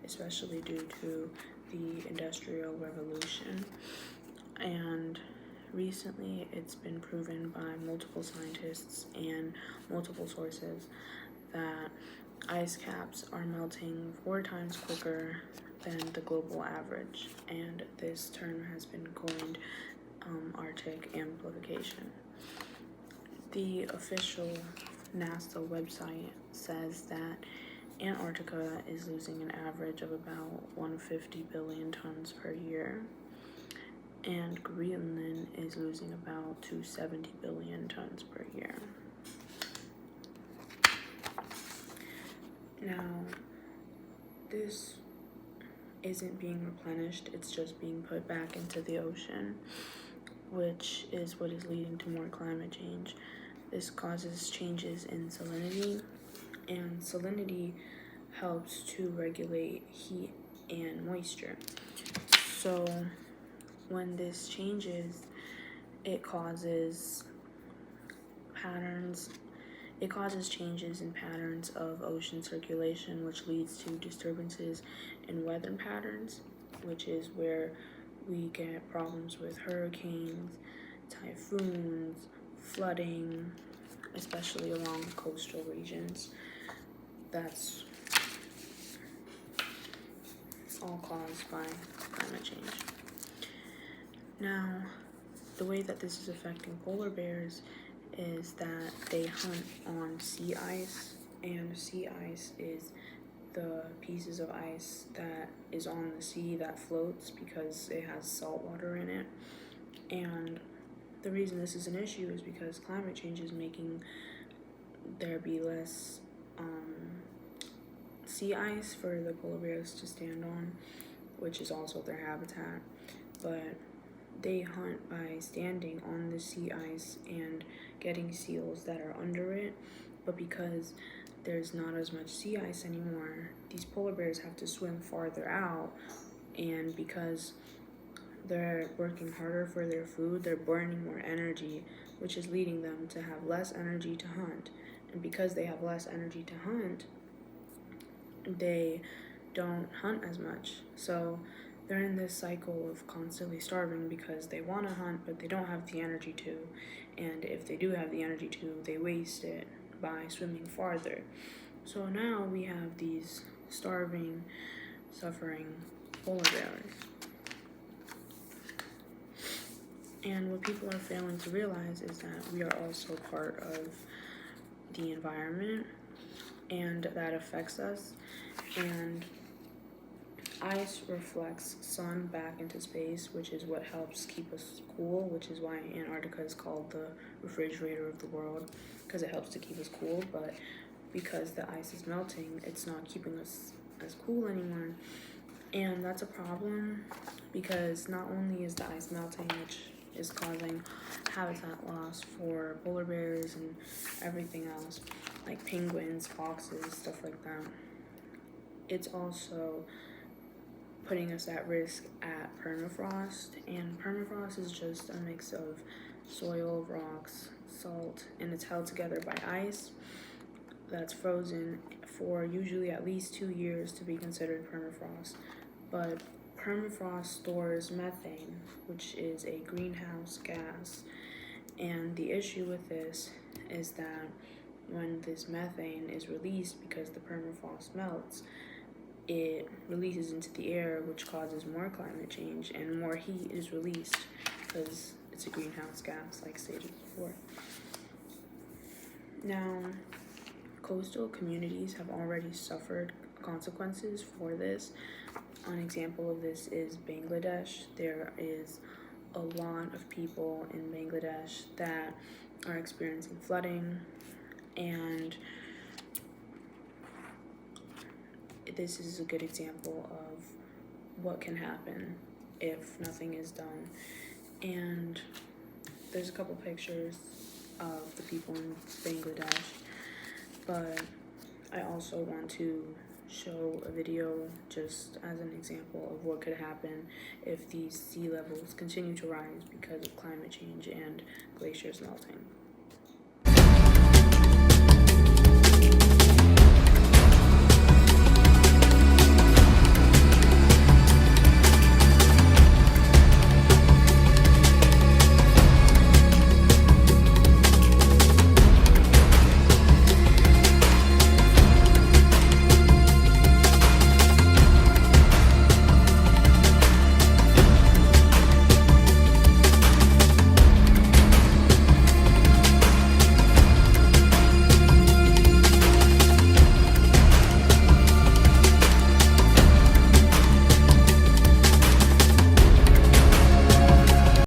especially due to the Industrial Revolution. And recently, it's been proven by multiple scientists and multiple sources that ice caps are melting 4 times quicker than the global average, and this term has been coined Arctic amplification. The official NASA website says that Antarctica is losing an average of about 150 billion tons per year, and Greenland is losing about 270 billion tons per year. Now, this isn't being replenished, it's just being put back into the ocean, which is what is leading to more climate change. This causes changes in salinity, and salinity helps to regulate heat and moisture. So when this changes, it causes changes in patterns of ocean circulation, which leads to disturbances in weather patterns, which is where we get problems with hurricanes, typhoons, flooding, especially along coastal regions. That's all caused by climate change. Now, the way that this is affecting polar bears is that they hunt on sea ice, and sea ice is the pieces of ice that is on the sea that floats because it has salt water in it. And the reason this is an issue is because climate change is making there be less sea ice for the polar bears to stand on, which is also their habitat. But they hunt by standing on the sea ice and getting seals that are under it. But because there's not as much sea ice anymore, these polar bears have to swim farther out, and because they're working harder for their food, they're burning more energy, which is leading them to have less energy to hunt. And because they have less energy to hunt, they don't hunt as much. So they're in this cycle of constantly starving because they want to hunt, but they don't have the energy to. And if they do have the energy to, they waste it by swimming farther. So now we have these starving, suffering polar bears. And what people are failing to realize is that we are also part of the environment, and that affects us. And ice reflects sun back into space, which is what helps keep us cool, which is why Antarctica is called the refrigerator of the world, because it helps to keep us cool. But because the ice is melting, it's not keeping us as cool anymore. And that's a problem because not only is the ice melting, which is causing habitat loss for polar bears and everything else, like penguins, foxes, stuff like that, it's also putting us at risk at permafrost. And permafrost is just a mix of soil, rocks, salt, and it's held together by ice that's frozen for usually at least 2 years to be considered permafrost. But permafrost stores methane, which is a greenhouse gas. And the issue with this is that when this methane is released, because the permafrost melts, it releases into the air, which causes more climate change, and more heat is released because it's a greenhouse gas, like stated before. Now, coastal communities have already suffered consequences for this. An example of this is Bangladesh. There is a lot of people in Bangladesh that are experiencing flooding, and this is a good example of what can happen if nothing is done. And there's a couple pictures of the people in Bangladesh, but I also want to show a video just as an example of what could happen if these sea levels continue to rise because of climate change and glaciers melting.